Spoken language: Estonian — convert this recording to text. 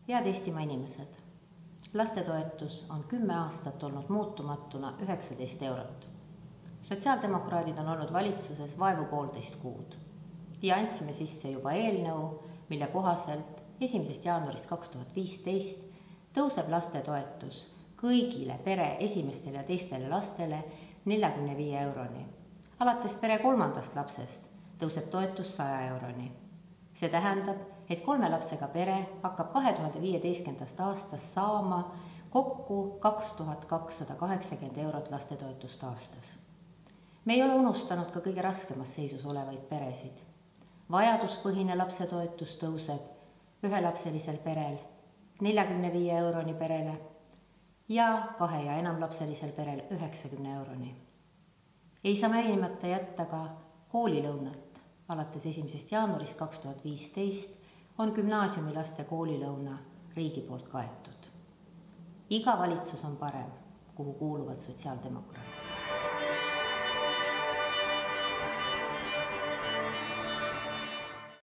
Head Eestimaa inimesed, lastetoetus on 10 aastat olnud muutumatuna 19 eurot. Sotsiaaldemokraadid on olnud valitsuses vaevu 1,5 kuud ja andsime sisse juba eelnõu, mille kohaselt 1. jaanuarist 2015 tõuseb lastetoetus kõigile pere esimestele ja teistele lastele 45 euroni. Alates pere 3. lapsest tõuseb toetus 100 euroni. See tähendab, et 3 lapsega pere hakkab 2015. aastast saama kokku 2280 eurot lastetoetust aastas. Me ei ole unustanud ka kõige raskemas seisus olevaid peresid. Vajaduspõhine lapsetoetus tõuseb 1-lapselisel perel 45 euroni perele ja 2- ja enamlapselisel perel 90 euroni. Ei saa mainimata jätta ka koolilõunat. Alates 1. jaanuarist 2015 on gümnaasiumilaste koolilõuna riigi poolt kaetud. Iga valitsus on parem, kuhu kuuluvad sotsiaaldemokraadid.